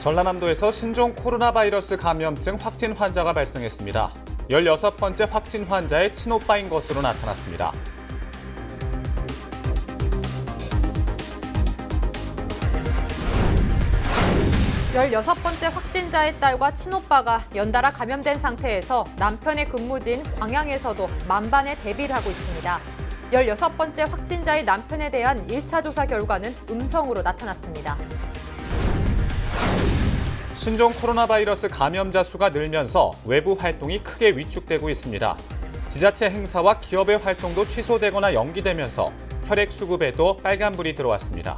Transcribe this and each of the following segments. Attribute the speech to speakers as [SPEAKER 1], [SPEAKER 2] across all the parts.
[SPEAKER 1] 전라남도에서 신종 코로나 바이러스 감염증 확진 환자가 발생했습니다. 16번째 확진 환자의 친오빠인 것으로 나타났습니다.
[SPEAKER 2] 열여섯 번째 확진자의 딸과 친오빠가 연달아 감염된 상태에서 남편의 근무지인 광양에서도 만반의 대비를 하고 있습니다. 16번째 확진자의 남편에 대한 1차 조사 결과는 음성으로 나타났습니다.
[SPEAKER 1] 신종 코로나 바이러스 감염자 수가 늘면서 외부 활동이 크게 위축되고 있습니다. 지자체 행사와 기업의 활동도 취소되거나 연기되면서 혈액 수급에도 빨간불이 들어왔습니다.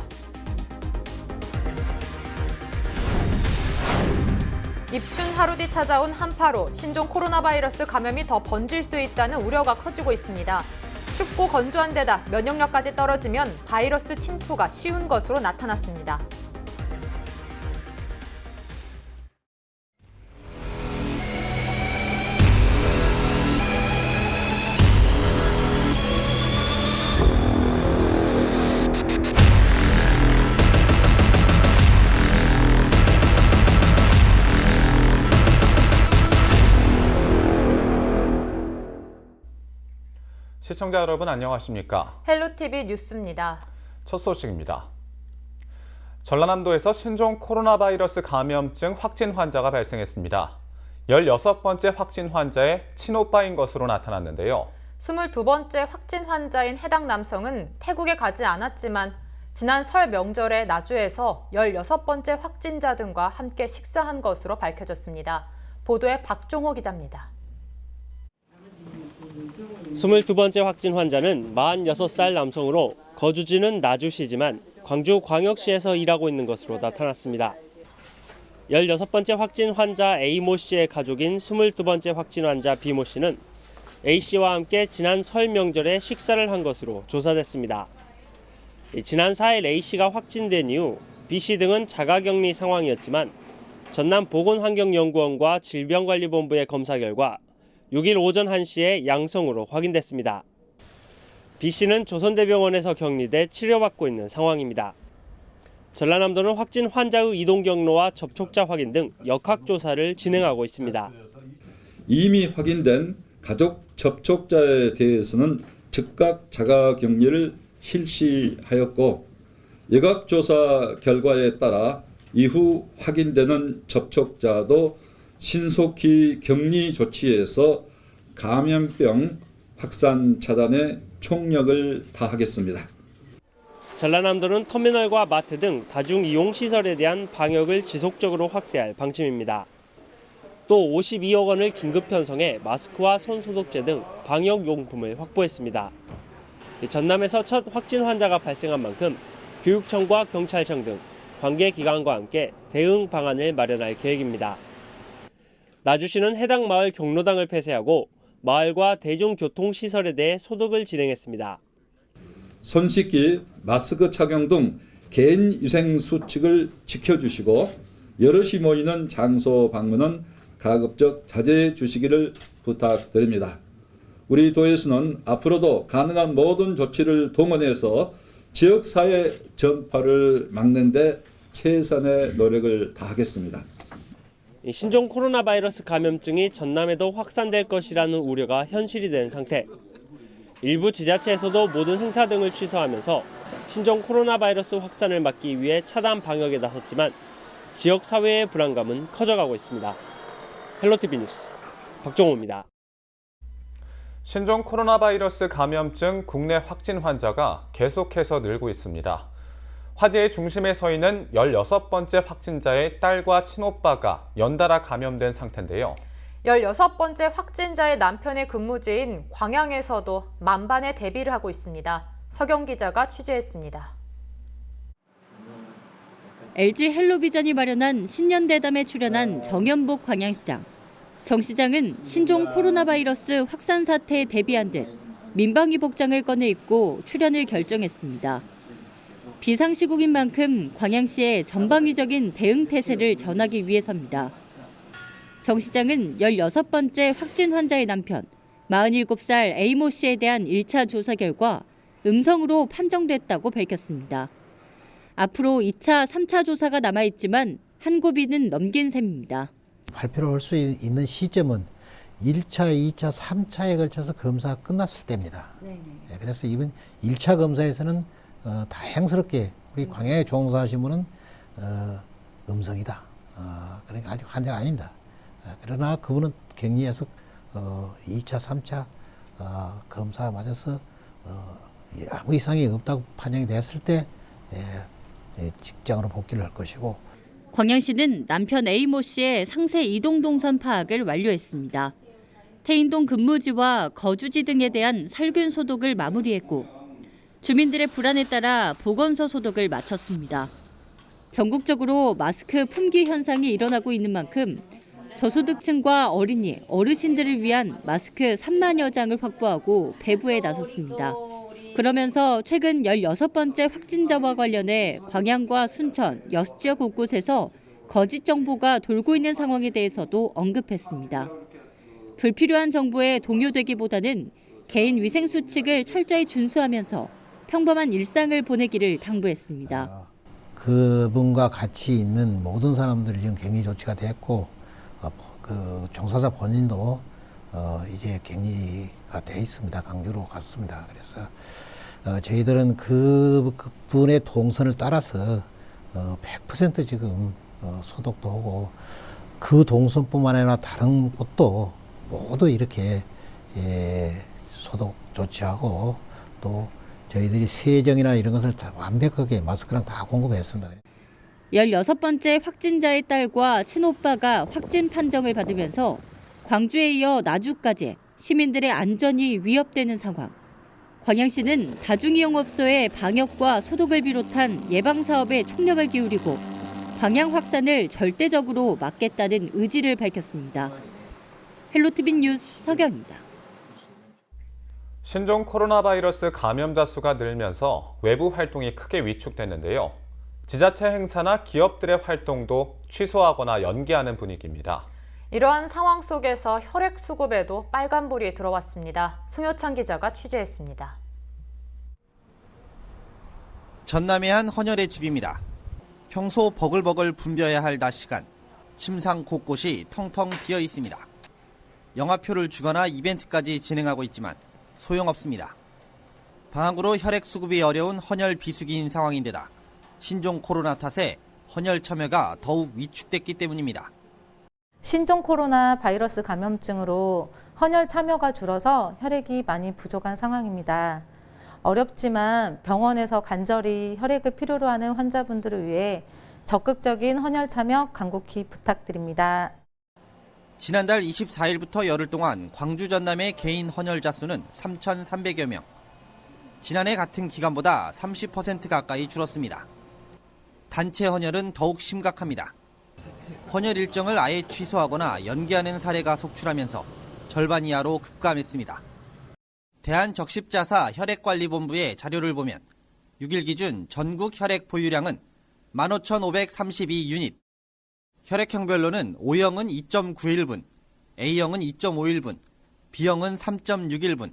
[SPEAKER 2] 입춘 하루 뒤 찾아온 한파로 신종 코로나 바이러스 감염이 더 번질 수 있다는 우려가 커지고 있습니다. 춥고 건조한 데다 면역력까지 떨어지면 바이러스 침투가 쉬운 것으로 나타났습니다.
[SPEAKER 1] 시청자 여러분 안녕하십니까?
[SPEAKER 2] 헬로티비 뉴스입니다.
[SPEAKER 1] 첫 소식입니다. 전라남도에서 신종 코로나 바이러스 감염증 확진 환자가 발생했습니다. 16번째 확진 환자의 친오빠인 것으로 나타났는데요.
[SPEAKER 2] 22번째 확진 환자인 해당 남성은 태국에 가지 않았지만 지난 설 명절에 나주에서 16번째 확진자 등과 함께 식사한 것으로 밝혀졌습니다. 보도에 박종호 기자입니다.
[SPEAKER 3] 22번째 확진 환자는 46살 남성으로 거주지는 나주시지만 광주광역시에서 일하고 있는 것으로 나타났습니다. 16번째 확진 환자 A모 씨의 가족인 22번째 확진 환자 B모 씨는 A씨와 함께 지난 설 명절에 식사를 한 것으로 조사됐습니다. 지난 4일 A씨가 확진된 이후 B씨 등은 자가격리 상황이었지만 전남보건환경연구원과 질병관리본부의 검사 결과 6일 오전 1시에 양성으로 확인됐습니다. B씨는 조선대병원에서 격리돼 치료받고 있는 상황입니다. 전라남도는 확진 환자의 이동 경로와 접촉자 확인 등 역학조사를 진행하고 있습니다.
[SPEAKER 4] 이미 확인된 가족 접촉자에 대해서는 즉각 자가격리를 실시하였고 역학조사 결과에 따라 이후 확인되는 접촉자도 신속히 격리 조치에서 감염병 확산 차단에 총력을 다하겠습니다.
[SPEAKER 3] 전라남도는 터미널과 마트 등 다중이용시설에 대한 방역을 지속적으로 확대할 방침입니다. 또 52억 원을 긴급 편성해 마스크와 손소독제 등 방역용품을 확보했습니다. 전남에서 첫 확진 환자가 발생한 만큼 교육청과 경찰청 등 관계기관과 함께 대응 방안을 마련할 계획입니다. 나주시는 해당 마을 경로당을 폐쇄하고 마을과 대중교통시설에 대해 소독을 진행했습니다.
[SPEAKER 4] 손 씻기, 마스크 착용 등 개인위생 수칙을 지켜주시고 여럿이 모이는 장소 방문은 가급적 자제해 주시기를 부탁드립니다. 우리 도에서는 앞으로도 가능한 모든 조치를 동원해서 지역사회 전파를 막는 데 최선의 노력을 다하겠습니다.
[SPEAKER 3] 신종 코로나 바이러스 감염증이 전남에도 확산될 것이라는 우려가 현실이 된 상태. 일부 지자체에서도 모든 행사 등을 취소하면서 신종 코로나 바이러스 확산을 막기 위해 차단 방역에 나섰지만 지역 사회의 불안감은 커져가고 있습니다. 헬로티비 뉴스 박종호입니다.
[SPEAKER 1] 신종 코로나 바이러스 감염증 국내 확진 환자가 계속해서 늘고 있습니다. 화제의 중심에 서 있는 16번째 확진자의 딸과 친오빠가 연달아 감염된 상태인데요.
[SPEAKER 2] 16번째 확진자의 남편의 근무지인 광양에서도 만반의 대비를 하고 있습니다. 서경 기자가 취재했습니다.
[SPEAKER 5] LG 헬로비전이 마련한 신년대담에 출연한 정연복 광양시장. 정 시장은 신종 코로나 바이러스 확산 사태에 대비한 듯 민방위 복장을 꺼내 입고 출연을 결정했습니다. 비상시국인 만큼 광양시의 전방위적인 대응 태세를 전하기 위해서입니다. 정 시장은 16번째 확진 환자의 남편, 47살 A모 씨에 대한 1차 조사 결과 음성으로 판정됐다고 밝혔습니다. 앞으로 2차, 3차 조사가 남아있지만 한 고비는 넘긴 셈입니다.
[SPEAKER 6] 발표를 할 수 있는 시점은 1차, 2차, 3차에 걸쳐서 검사가 끝났을 때입니다. 네, 그래서 이번 1차 검사에서는 다행스럽게 우리 광양에 종사하신 분은 음성이다. 그러니까 아직 환자가 아닙니다. 그러나 그분은 격리해서 2차, 3차 검사 맞아서 아무 이상이 없다고 판정이 됐을 때 직장으로 복귀를 할 것이고.
[SPEAKER 5] 광양시는 남편 A모 씨의 상세 이동 동선 파악을 완료했습니다. 태인동 근무지와 거주지 등에 대한 살균 소독을 마무리했고 주민들의 불안에 따라 보건소 소독을 마쳤습니다. 전국적으로 마스크 품귀 현상이 일어나고 있는 만큼 저소득층과 어린이, 어르신들을 위한 마스크 3만여 장을 확보하고 배부에 나섰습니다. 그러면서 최근 16번째 확진자와 관련해 광양과 순천, 여수지역 곳곳에서 거짓 정보가 돌고 있는 상황에 대해서도 언급했습니다. 불필요한 정보에 동요되기보다는 개인 위생 수칙을 철저히 준수하면서 평범한 일상을 보내기를 당부했습니다.
[SPEAKER 6] 그분과 같이 있는 모든 사람들이 지금 격리 조치가 됐고 그 종사자 본인도 이제 격리가 돼 있습니다. 강주로 갔습니다. 그래서 저희들은 그분의 동선을 따라서 100% 지금 소독도 하고 그 동선뿐만 아니라 다른 곳도 모두 이렇게 소독 조치하고 또 저희들이 세정이나 이런 것을 다 완벽하게 마스크랑 다 공급했습니다.
[SPEAKER 5] 16번째 확진자의 딸과 친오빠가 확진 판정을 받으면서 광주에 이어 나주까지 시민들의 안전이 위협되는 상황. 광양시는 다중이용업소의 방역과 소독을 비롯한 예방사업에 총력을 기울이고 광양 확산을 절대적으로 막겠다는 의지를 밝혔습니다. 헬로티비 뉴스 서경입니다.
[SPEAKER 1] 신종 코로나 바이러스 감염자 수가 늘면서 외부 활동이 크게 위축됐는데요. 지자체 행사나 기업들의 활동도 취소하거나 연기하는 분위기입니다.
[SPEAKER 2] 이러한 상황 속에서 혈액 수급에도 빨간불이 들어왔습니다. 송효찬 기자가 취재했습니다.
[SPEAKER 7] 전남의 한 헌혈의 집입니다. 평소 버글버글 붐벼야 할 낮 시간, 침상 곳곳이 텅텅 비어 있습니다. 영화표를 주거나 이벤트까지 진행하고 있지만 소용없습니다. 방학으로 혈액 수급이 어려운 헌혈 비수기인 상황인데다 신종 코로나 탓에 헌혈 참여가 더욱 위축됐기 때문입니다.
[SPEAKER 8] 신종 코로나 바이러스 감염증으로 헌혈 참여가 줄어서 혈액이 많이 부족한 상황입니다. 어렵지만 병원에서 간절히 혈액을 필요로 하는 환자분들을 위해 적극적인 헌혈 참여 간곡히 부탁드립니다.
[SPEAKER 7] 지난달 24일부터 열흘 동안 광주 전남의 개인 헌혈자 수는 3,300여 명. 지난해 같은 기간보다 30% 가까이 줄었습니다. 단체 헌혈은 더욱 심각합니다. 헌혈 일정을 아예 취소하거나 연기하는 사례가 속출하면서 절반 이하로 급감했습니다. 대한적십자사 혈액관리본부의 자료를 보면 6일 기준 전국 혈액 보유량은 15,532유닛, 혈액형별로는 O형은 2.91분, A형은 2.51분, B형은 3.61분,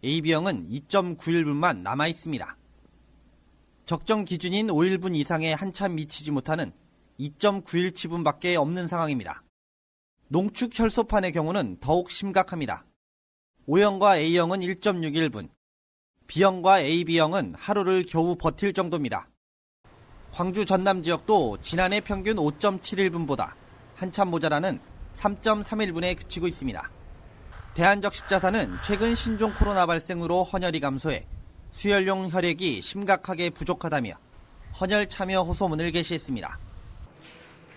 [SPEAKER 7] AB형은 2.91분만 남아있습니다. 적정 기준인 5일분 이상에 한참 미치지 못하는 2.917분밖에 없는 상황입니다. 농축 혈소판의 경우는 더욱 심각합니다. O형과 A형은 1.61분, B형과 AB형은 하루를 겨우 버틸 정도입니다. 광주 전남 지역도 지난해 평균 5.71분보다 한참 모자라는 3.31분에 그치고 있습니다. 대한적십자사는 최근 신종 코로나 발생으로 헌혈이 감소해 수혈용 혈액이 심각하게 부족하다며 헌혈 참여 호소문을 게시했습니다.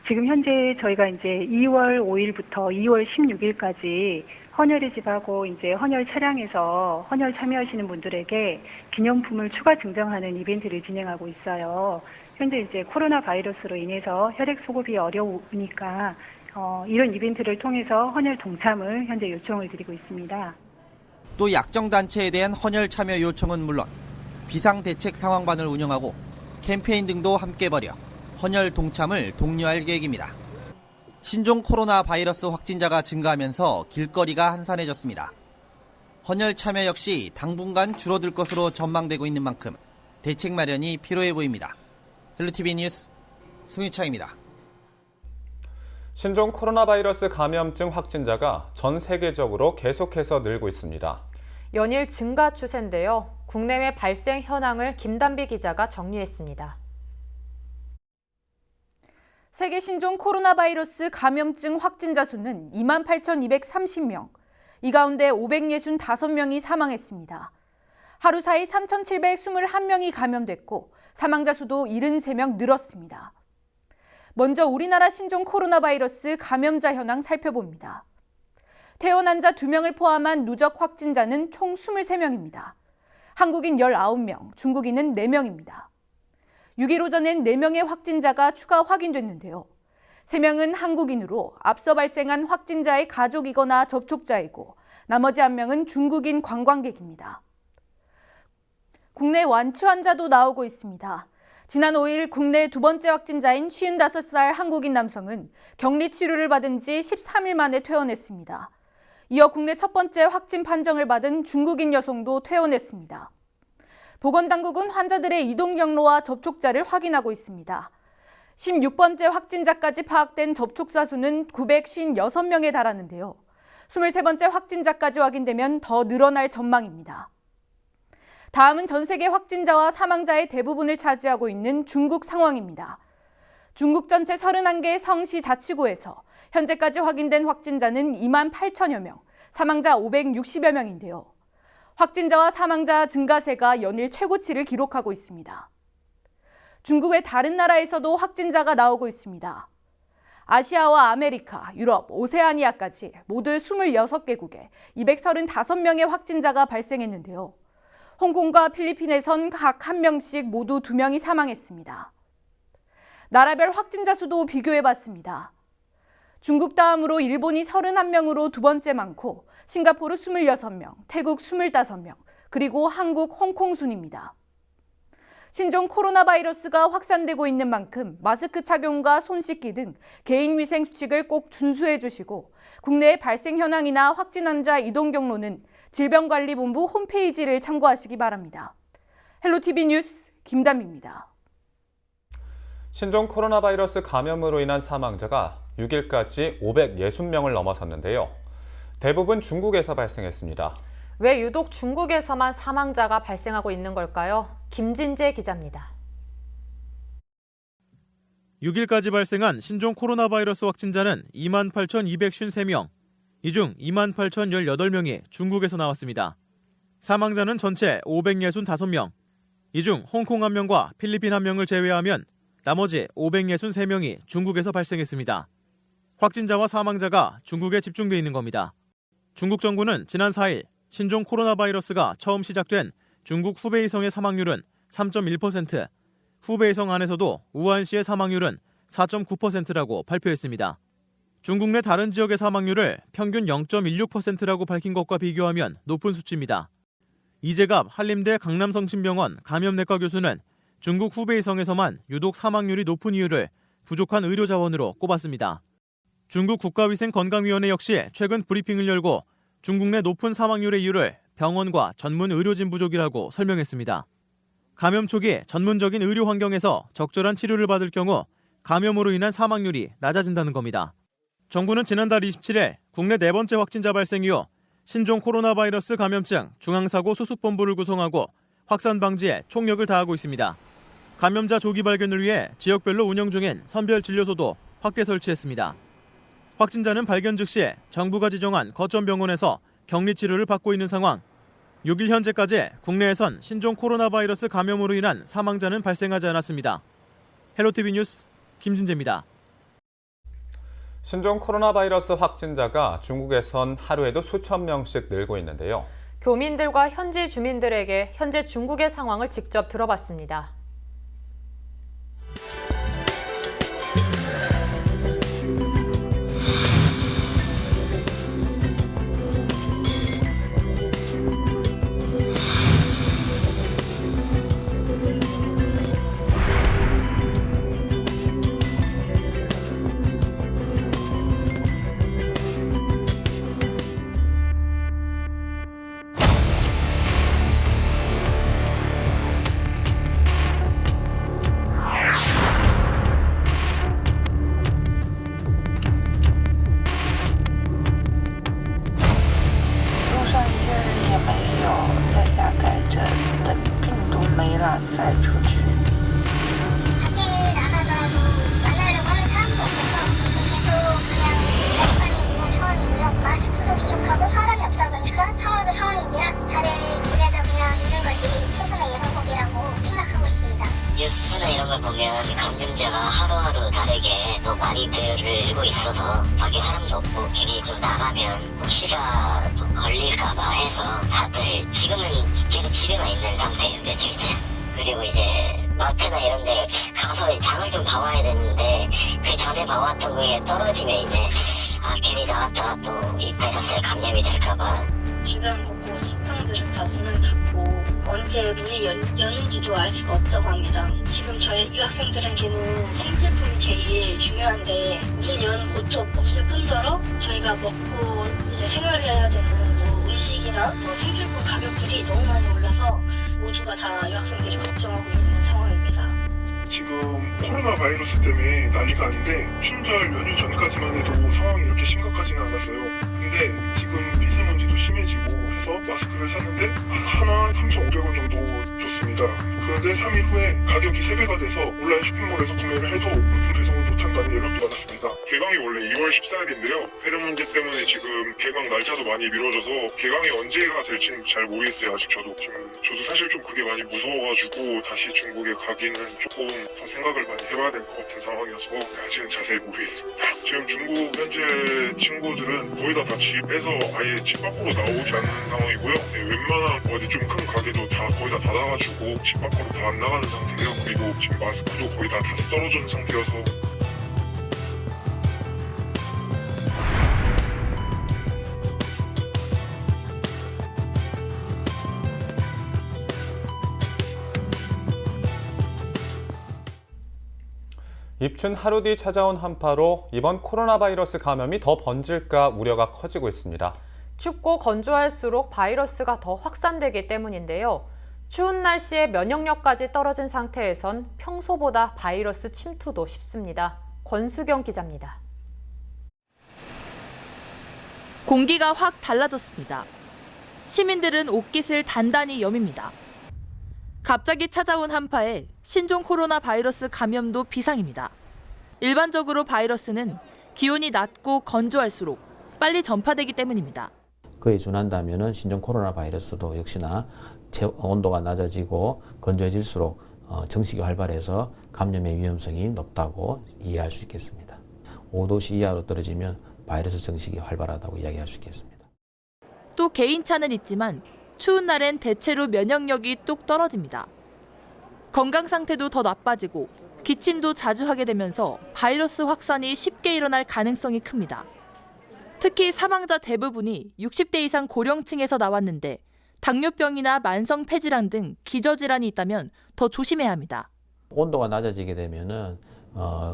[SPEAKER 9] 지금 현재 저희가 이제 2월 5일부터 2월 16일까지 헌혈의 집하고 이제 헌혈 차량에서 헌혈 참여하시는 분들에게 기념품을 추가 증정하는 이벤트를 진행하고 있어요. 현재 이제 코로나 바이러스로 인해서 혈액 수급이 어려우니까 이런 이벤트를 통해서 헌혈 동참을 현재 요청을 드리고 있습니다.
[SPEAKER 7] 또 약정단체에 대한 헌혈 참여 요청은 물론 비상대책 상황반을 운영하고 캠페인 등도 함께 벌여 헌혈 동참을 독려할 계획입니다. 신종 코로나 바이러스 확진자가 증가하면서 길거리가 한산해졌습니다. 헌혈 참여 역시 당분간 줄어들 것으로 전망되고 있는 만큼 대책 마련이 필요해 보입니다. 헬로티비 뉴스 송유창입니다.
[SPEAKER 1] 신종 코로나 바이러스 감염증 확진자가 전 세계적으로 계속해서 늘고 있습니다.
[SPEAKER 2] 연일 증가 추세인데요. 국내외 발생 현황을 김단비 기자가 정리했습니다.
[SPEAKER 10] 세계 신종 코로나 바이러스 감염증 확진자 수는 28,230명. 이 가운데 565명이 사망했습니다. 하루 사이 3,721명이 감염됐고 사망자 수도 73명 늘었습니다. 먼저 우리나라 신종 코로나 바이러스 감염자 현황 살펴봅니다. 태어난 자 2명을 포함한 누적 확진자는 총 23명입니다. 한국인 19명, 중국인은 4명입니다. 6일 오전엔 4명의 확진자가 추가 확인됐는데요. 3명은 한국인으로 앞서 발생한 확진자의 가족이거나 접촉자이고 나머지 1명은 중국인 관광객입니다. 국내 완치 환자도 나오고 있습니다. 지난 5일 국내 2번째 확진자인 55살 한국인 남성은 격리 치료를 받은 지 13일 만에 퇴원했습니다. 이어 국내 첫 번째 확진 판정을 받은 중국인 여성도 퇴원했습니다. 보건당국은 환자들의 이동 경로와 접촉자를 확인하고 있습니다. 16번째 확진자까지 파악된 접촉자 수는 956명에 달하는데요. 23번째 확진자까지 확인되면 더 늘어날 전망입니다. 다음은 전 세계 확진자와 사망자의 대부분을 차지하고 있는 중국 상황입니다. 중국 전체 31개 성시 자치구에서 현재까지 확인된 확진자는 2만 8천여 명, 사망자 560여 명인데요. 확진자와 사망자 증가세가 연일 최고치를 기록하고 있습니다. 중국의 다른 나라에서도 확진자가 나오고 있습니다. 아시아와 아메리카, 유럽, 오세아니아까지 모두 26개국에 235명의 확진자가 발생했는데요. 홍콩과 필리핀에선 각 1명씩 모두 2명이 사망했습니다. 나라별 확진자 수도 비교해봤습니다. 중국 다음으로 일본이 31명으로 2번째 많고 싱가포르 26명, 태국 25명, 그리고 한국, 홍콩 순입니다. 신종 코로나 바이러스가 확산되고 있는 만큼 마스크 착용과 손 씻기 등 개인위생 수칙을 꼭 준수해 주시고 국내의 발생 현황이나 확진 환자 이동 경로는 질병관리본부 홈페이지를 참고하시기 바랍니다. 헬로티비 뉴스 김담입니다.
[SPEAKER 1] 신종 코로나 바이러스 감염으로 인한 사망자가 6일까지 560명을 넘어섰는데요. 대부분 중국에서 발생했습니다.
[SPEAKER 2] 왜 유독 중국에서만 사망자가 발생하고 있는 걸까요? 김진재 기자입니다.
[SPEAKER 11] 6일까지 발생한 신종 코로나 바이러스 확진자는 28,253명. 이 중 28,018명이 중국에서 나왔습니다. 사망자는 전체 565명. 이 중 홍콩 1명과 필리핀 1명을 제외하면 나머지 563명이 중국에서 발생했습니다. 확진자와 사망자가 중국에 집중돼 있는 겁니다. 중국 정부는 지난 4일 신종 코로나 바이러스가 처음 시작된 중국 후베이성의 사망률은 3.1%, 후베이성 안에서도 우한시의 사망률은 4.9%라고 발표했습니다. 중국 내 다른 지역의 사망률을 평균 0.16%라고 밝힌 것과 비교하면 높은 수치입니다. 이재갑 한림대 강남성심병원 감염내과 교수는 중국 후베이성에서만 유독 사망률이 높은 이유를 부족한 의료 자원으로 꼽았습니다. 중국 국가위생건강위원회 역시 최근 브리핑을 열고 중국 내 높은 사망률의 이유를 병원과 전문 의료진 부족이라고 설명했습니다. 감염 초기 전문적인 의료 환경에서 적절한 치료를 받을 경우 감염으로 인한 사망률이 낮아진다는 겁니다. 정부는 지난달 27일 국내 4번째 확진자 발생 이후 신종 코로나 바이러스 감염증 중앙사고 수습본부를 구성하고 확산 방지에 총력을 다하고 있습니다. 감염자 조기 발견을 위해 지역별로 운영 중인 선별진료소도 확대 설치했습니다. 확진자는 발견 즉시 정부가 지정한 거점병원에서 격리 치료를 받고 있는 상황. 6일 현재까지 국내에선 신종 코로나 바이러스 감염으로 인한 사망자는 발생하지 않았습니다. 헬로티비 뉴스 김진재입니다.
[SPEAKER 1] 신종 코로나 바이러스 확진자가 중국에선 하루에도 수천 명씩 늘고 있는데요.
[SPEAKER 2] 교민들과 현지 주민들에게 현재 중국의 상황을 직접 들어봤습니다.
[SPEAKER 12] 감염자가 하루하루 다르게 더 많이 늘고 있어서 밖에 사람도 없고 괜히 좀 나가면 혹시나 또 걸릴까봐 해서 다들 지금은 계속 집에만 있는 상태예요, 며칠째. 그리고 이제 마트나 이런 데 가서 장을 좀 봐와야 되는데 그 전에 봐왔던 거에 떨어지면 이제 괜히 나갔다가 또 이 바이러스에 감염이 될까봐.
[SPEAKER 13] 주변 곳곳 식당들은 다 문을 닫고 언제 문이 여는지도 알 수가 없다고 합니다. 지금 저희 유학생들에게는 생필품이 제일 중요한데 문 여는 곳도 없을 뿐더러 저희가 먹고 이제 생활해야 되는 뭐 음식이나 뭐 생필품 가격들이 너무 많이 올라서 모두가 다 유학생들이 걱정하고 있는 상황입니다.
[SPEAKER 14] 지금 코로나 바이러스 때문에 난리가 아닌데 춘절 연휴 전까지만 해도 상황이 이렇게 심각하지는 않았어요. 근데 지금 미세먼지도 심해지고 해서 마스크를 샀는데 하나 3,500원 정도 줬습니다. 그런데 3일 후에 가격이 3배가 돼서 온라인 쇼핑몰에서 구매를 해도 물품 배송을 못한다는 연락도 받았습니다. 개강이 원래 2월 14일인데요. 폐렴 문제 때문에 지금 개강 날짜도 많이 미뤄져서 개강이 언제가 될지는 잘 모르겠어요. 아직 저도 사실 좀 그게 많이 무서워가지고 다시 중국에 가기는 조금 더 생각을 많이 해봐야 될 것 같은 상황이어서 아직은 자세히 모르겠습니다. 지금 중국 현재 친구들은 거의 다 집에서 아예 집 밖으로 나오지 않는 상황이고요. 웬만한 어디 좀 큰 가게도 다 거의 다 닫아가지고 집 밖으로 다 안 나가는 상태예요. 그리고 지금 마스크도 거의 다 떨어진 상태여서.
[SPEAKER 1] 입춘 하루 뒤 찾아온 한파로 이번 코로나 바이러스 감염이 더 번질까 우려가 커지고 있습니다.
[SPEAKER 2] 춥고 건조할수록 바이러스가 더 확산되기 때문인데요. 추운 날씨에 면역력까지 떨어진 상태에선 평소보다 바이러스 침투도 쉽습니다. 권수경 기자입니다.
[SPEAKER 15] 공기가 확 달라졌습니다. 시민들은 옷깃을 단단히 여밉니다. 갑자기 찾아온 한파에 신종 코로나 바이러스 감염도 비상입니다. 일반적으로 바이러스는 기온이 낮고 건조할수록 빨리 전파되기 때문입니다.
[SPEAKER 16] 그에 준한다면 신종 코로나 바이러스도 역시나 온도가 낮아지고 건조해질수록 정식이 활발해서 감염의 위험성이 높다고 이해할 수 있겠습니다. 5도씨 이하로 떨어지면 바이러스 정식이 활발하다고 이야기할 수 있겠습니다.
[SPEAKER 15] 또 개인차는 있지만 추운 날엔 대체로 면역력이 뚝 떨어집니다. 건강 상태도 더 나빠지고 기침도 자주 하게 되면서 바이러스 확산이 쉽게 일어날 가능성이 큽니다. 특히 사망자 대부분이 60대 이상 고령층에서 나왔는데 당뇨병이나 만성 폐질환 등 기저질환이 있다면 더 조심해야 합니다.
[SPEAKER 16] 온도가 낮아지게 되면은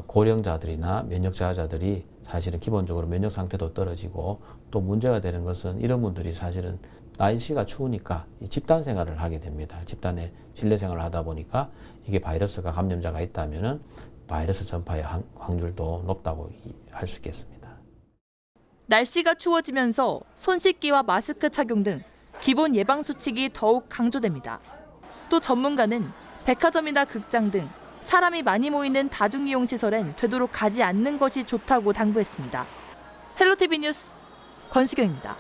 [SPEAKER 16] 고령자들이나 면역 저하자들이 사실은 기본적으로 면역 상태도 떨어지고 또 문제가 되는 것은 이런 분들이 사실은 날씨가 추우니까 집단 생활을 하게 됩니다. 집단의 실내 생활을 하다 보니까 이게 바이러스가 감염자가 있다면은 바이러스 전파의 확률도 높다고 할 수 있겠습니다.
[SPEAKER 15] 날씨가 추워지면서 손 씻기와 마스크 착용 등 기본 예방 수칙이 더욱 강조됩니다. 또 전문가는 백화점이나 극장 등 사람이 많이 모이는 다중이용 시설엔 되도록 가지 않는 것이 좋다고 당부했습니다. 헬로티비 뉴스 권수경입니다.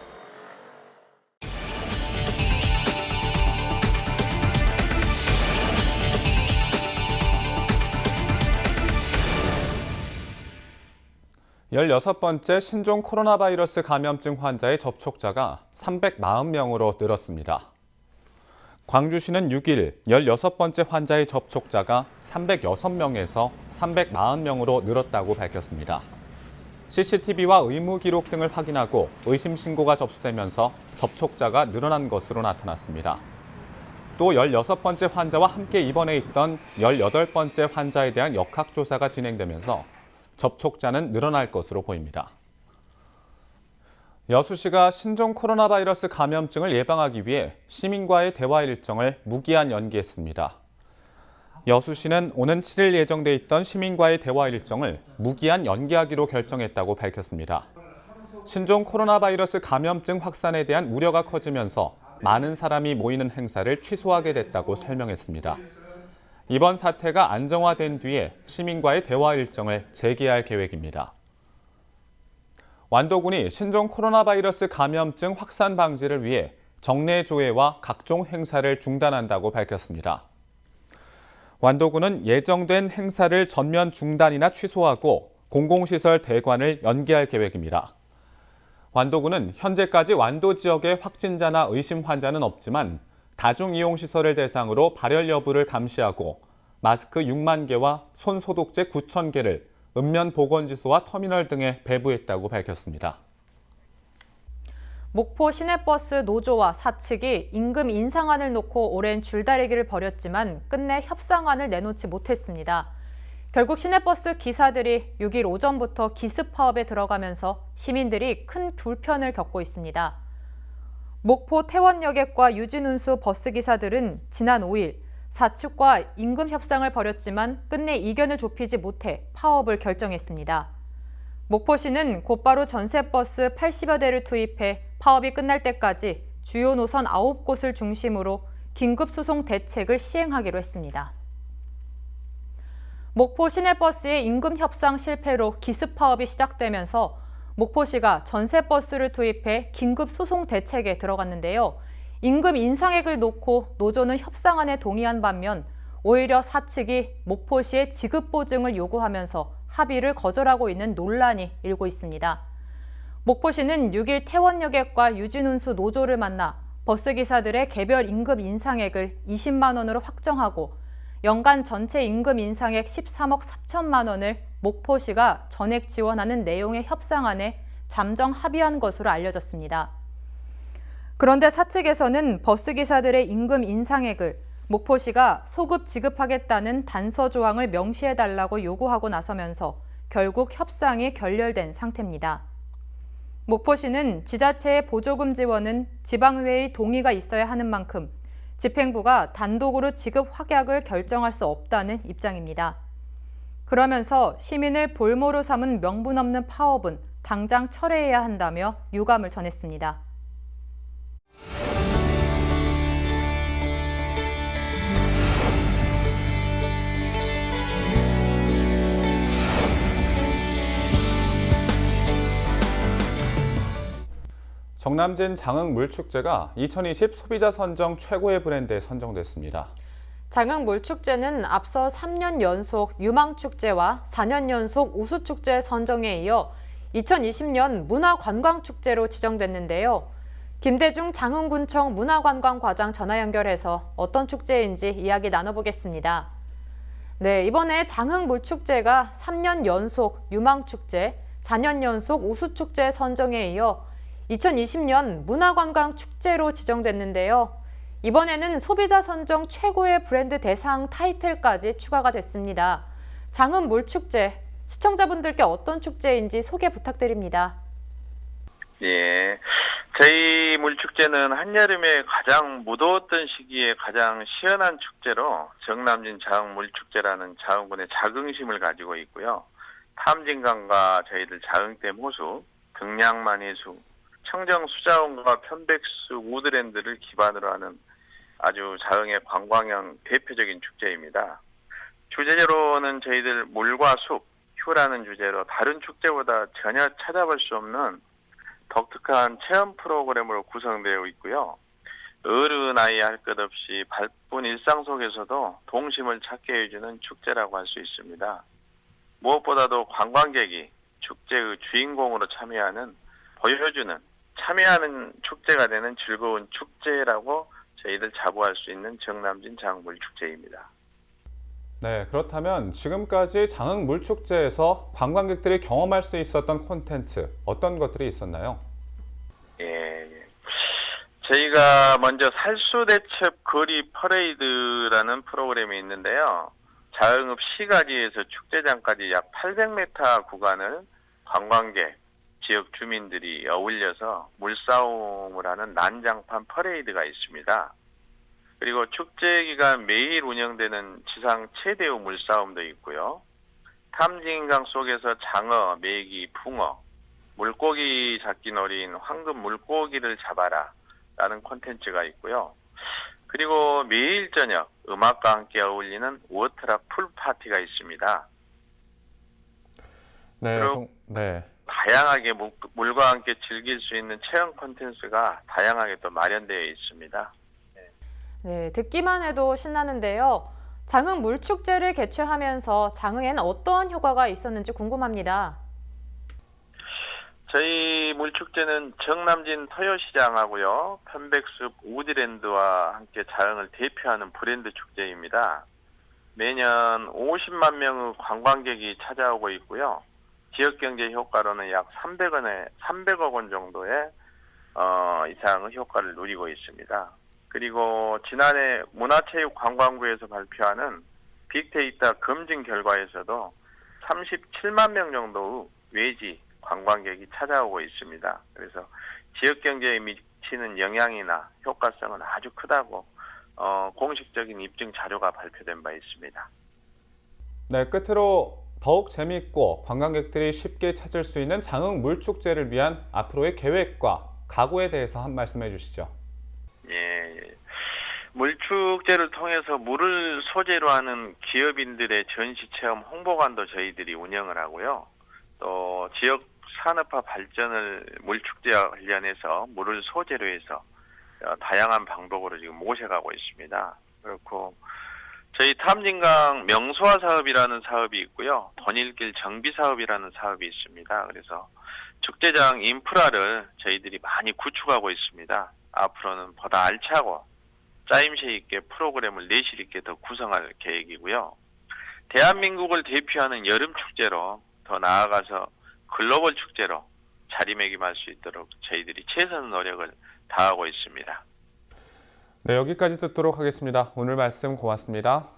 [SPEAKER 1] 열여섯 번째 신종 코로나 바이러스 감염증 환자의 접촉자가 340명으로 늘었습니다. 광주시는 6일 16번째 환자의 접촉자가 306명에서 340명으로 늘었다고 밝혔습니다. CCTV와 의무 기록 등을 확인하고 의심 신고가 접수되면서 접촉자가 늘어난 것으로 나타났습니다. 또 16번째 환자와 함께 입원해 있던 18번째 환자에 대한 역학조사가 진행되면서 접촉자는 늘어날 것으로 보입니다. 여수시가 신종 코로나 바이러스 감염증을 예방하기 위해 시민과의 대화 일정을 무기한 연기했습니다. 여수시는 오는 7일 예정돼 있던 시민과의 대화 일정을 무기한 연기하기로 결정했다고 밝혔습니다. 신종 코로나 바이러스 감염증 확산에 대한 우려가 커지면서 많은 사람이 모이는 행사를 취소하게 됐다고 설명했습니다. 이번 사태가 안정화된 뒤에 시민과의 대화 일정을 재개할 계획입니다. 완도군이 신종 코로나 바이러스 감염증 확산 방지를 위해 정례 조회와 각종 행사를 중단한다고 밝혔습니다. 완도군은 예정된 행사를 전면 중단이나 취소하고 공공시설 대관을 연기할 계획입니다. 완도군은 현재까지 완도 지역의 확진자나 의심 환자는 없지만 다중이용시설을 대상으로 발열 여부를 감시하고 마스크 6만 개와 손 소독제 9천 개를 읍면 보건지소와 터미널 등에 배부했다고 밝혔습니다.
[SPEAKER 2] 목포 시내버스 노조와 사측이 임금 인상안을 놓고 오랜 줄다리기를 벌였지만 끝내 협상안을 내놓지 못했습니다. 결국 시내버스 기사들이 6일 오전부터 기습 파업에 들어가면서 시민들이 큰 불편을 겪고 있습니다. 목포 태원여객과 유진운수 버스기사들은 지난 5일 사측과 임금 협상을 벌였지만 끝내 이견을 좁히지 못해 파업을 결정했습니다. 목포시는 곧바로 전세버스 80여 대를 투입해 파업이 끝날 때까지 주요 노선 9곳을 중심으로 긴급수송 대책을 시행하기로 했습니다. 목포 시내버스의 임금 협상 실패로 기습 파업이 시작되면서 목포시가 전세버스를 투입해 긴급수송 대책에 들어갔는데요. 임금 인상액을 놓고 노조는 협상안에 동의한 반면 오히려 사측이 목포시의 지급보증을 요구하면서 합의를 거절하고 있는 논란이 일고 있습니다. 목포시는 6일 태원여객과 유진운수 노조를 만나 버스기사들의 개별 임금 인상액을 20만 원으로 확정하고 연간 전체 임금 인상액 13억 4천만 원을 목포시가 전액 지원하는 내용의 협상안에 잠정 합의한 것으로 알려졌습니다. 그런데 사측에서는 버스기사들의 임금 인상액을 목포시가 소급 지급하겠다는 단서 조항을 명시해달라고 요구하고 나서면서 결국 협상이 결렬된 상태입니다. 목포시는 지자체의 보조금 지원은 지방의회의 동의가 있어야 하는 만큼 집행부가 단독으로 지급 확약을 결정할 수 없다는 입장입니다. 그러면서 시민을 볼모로 삼은 명분 없는 파업은 당장 철회해야 한다며 유감을 전했습니다.
[SPEAKER 1] 정남진 장흥물축제가 2020 소비자 선정 최고의 브랜드에 선정됐습니다.
[SPEAKER 2] 장흥물축제는 앞서 3년 연속 유망축제와 4년 연속 우수축제 선정에 이어 2020년 문화관광축제로 지정됐는데요. 김대중 장흥군청 문화관광과장 전화 연결해서 어떤 축제인지 이야기 나눠보겠습니다. 네, 이번에 장흥물축제가 3년 연속 유망축제, 4년 연속 우수축제 선정에 이어 2020년 문화관광축제로 지정됐는데요. 이번에는 소비자 선정 최고의 브랜드 대상 타이틀까지 추가가 됐습니다. 장흥물축제, 시청자분들께 어떤 축제인지 소개 부탁드립니다.
[SPEAKER 17] 예, 저희 물축제는 한여름에 가장 무더웠던 시기에 가장 시원한 축제로 정남진 장흥물축제라는 장흥군의 자긍심을 가지고 있고요. 탐진강과 저희들 자흥댐 호수, 등량만해수, 청정수자원과 편백수 우드랜드를 기반으로 하는 아주 자흥의 관광형 대표적인 축제입니다. 주제로는 저희들 물과 숲, 휴라는 주제로 다른 축제보다 전혀 찾아볼 수 없는 독특한 체험 프로그램으로 구성되어 있고요. 어른 아이 할 것 없이 바쁜 일상 속에서도 동심을 찾게 해주는 축제라고 할 수 있습니다. 무엇보다도 관광객이 축제의 주인공으로 참여하는, 보여주는, 참여하는 축제가 되는 즐거운 축제라고 저희들 자부할 수 있는 정남진 장흥물축제입니다.
[SPEAKER 1] 네, 그렇다면 지금까지 장흥물축제에서 관광객들이 경험할 수 있었던 콘텐츠 어떤 것들이 있었나요?
[SPEAKER 17] 예. 저희가 먼저 살수대첩 거리 퍼레이드라는 프로그램이 있는데요. 자흥읍 시가지에서 축제장까지 약 800m 구간을 관광객, 지역 주민들이 어울려서 물싸움을 하는 난장판 퍼레이드가 있습니다. 그리고 축제 기간 매일 운영되는 지상 최대의 물싸움도 있고요. 탐진강 속에서 장어, 메기, 붕어, 물고기 잡기 놀이인 황금 물고기를 잡아라 라는 콘텐츠가 있고요. 그리고 매일 저녁 음악과 함께 어울리는 워터락 풀파티가 있습니다.
[SPEAKER 1] 네.
[SPEAKER 17] 다양하게 물과 함께 즐길 수 있는 체험 콘텐츠가 다양하게 또 마련되어 있습니다.
[SPEAKER 2] 네, 듣기만 해도 신나는데요. 장흥 물축제를 개최하면서 장흥에는 어떠한 효과가 있었는지 궁금합니다.
[SPEAKER 17] 저희 물축제는 정남진 토요시장하고요, 편백숲 우디랜드와 함께 장흥을 대표하는 브랜드 축제입니다. 매년 50만 명의 관광객이 찾아오고 있고요. 지역경제 효과로는 약 300억 원 정도의 이상의 효과를 누리고 있습니다. 그리고 지난해 문화체육관광부에서 발표하는 빅데이터 검증 결과에서도 37만 명 정도의 외지 관광객이 찾아오고 있습니다. 그래서 지역경제에 미치는 영향이나 효과성은 아주 크다고 공식적인 입증 자료가 발표된 바 있습니다.
[SPEAKER 1] 네, 끝으로 더욱 재미있고 관광객들이 쉽게 찾을 수 있는 장흥 물축제를 위한 앞으로의 계획과 각오에 대해서 한 말씀해 주시죠.
[SPEAKER 17] 예, 물축제를 통해서 물을 소재로 하는 기업인들의 전시체험 홍보관도 저희들이 운영을 하고요. 또 지역 산업화 발전을 물축제와 관련해서 물을 소재로 해서 다양한 방법으로 지금 모셔가고 있습니다. 그렇고 저희 탐진강 명소화 사업이라는 사업이 있고요. 돈일길 정비 사업이라는 사업이 있습니다. 그래서 축제장 인프라를 저희들이 많이 구축하고 있습니다. 앞으로는 보다 알차고 짜임새 있게 프로그램을 내실 있게 더 구성할 계획이고요. 대한민국을 대표하는 여름 축제로 더 나아가서 글로벌 축제로 자리매김할 수 있도록 저희들이 최선의 노력을 다하고 있습니다.
[SPEAKER 1] 네, 여기까지 듣도록 하겠습니다. 오늘 말씀 고맙습니다.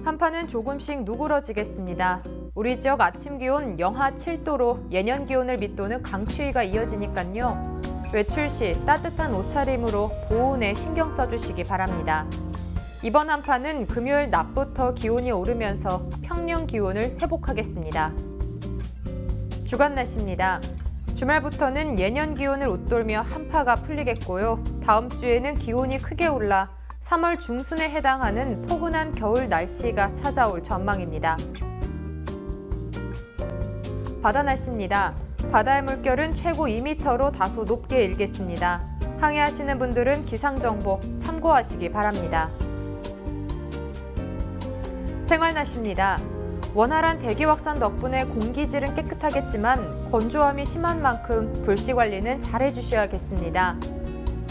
[SPEAKER 2] 한파는 조금씩 누그러지겠습니다. 우리 지역 아침 기온 영하 7도로 예년 기온을 밑도는 강추위가 이어지니까요. 외출 시 따뜻한 옷차림으로 보온에 신경 써주시기 바랍니다. 이번 한파는 금요일 낮부터 기온이 오르면서 평년 기온을 회복하겠습니다. 주간 날씨입니다. 주말부터는 예년 기온을 웃돌며 한파가 풀리겠고요. 다음 주에는 기온이 크게 올라 3월 중순에 해당하는 포근한 겨울 날씨가 찾아올 전망입니다. 바다 날씨입니다. 바다의 물결은 최고 2m로 다소 높게 일겠습니다. 항해하시는 분들은 기상정보 참고하시기 바랍니다. 생활 날씨입니다. 원활한 대기 확산 덕분에 공기질은 깨끗하겠지만 건조함이 심한 만큼 불씨 관리는 잘 해주셔야겠습니다.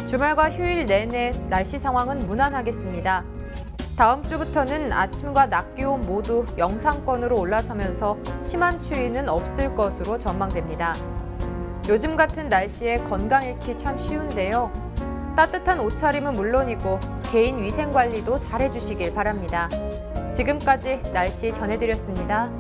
[SPEAKER 2] 주말과 휴일 내내 날씨 상황은 무난하겠습니다. 다음 주부터는 아침과 낮 기온 모두 영상권으로 올라서면서 심한 추위는 없을 것으로 전망됩니다. 요즘 같은 날씨에 건강 잃기 참 쉬운데요. 따뜻한 옷차림은 물론이고 개인 위생 관리도 잘 해주시길 바랍니다. 지금까지 날씨 전해드렸습니다.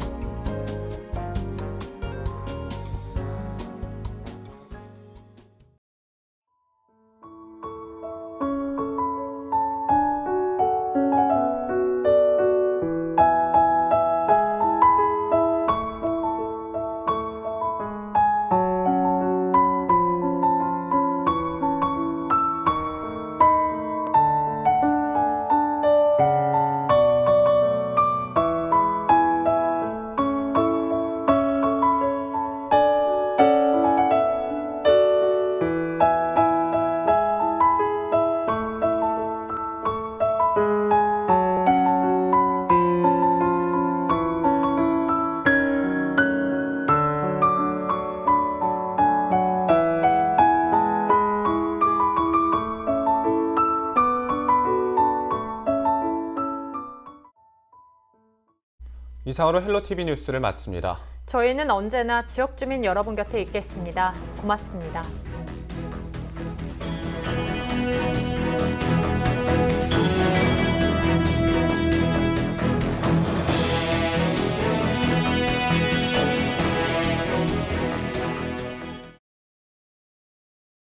[SPEAKER 1] 이상으로 헬로티비 뉴스를 마칩니다.
[SPEAKER 2] 저희는 언제나 지역 주민 여러분 곁에 있겠습니다. 고맙습니다.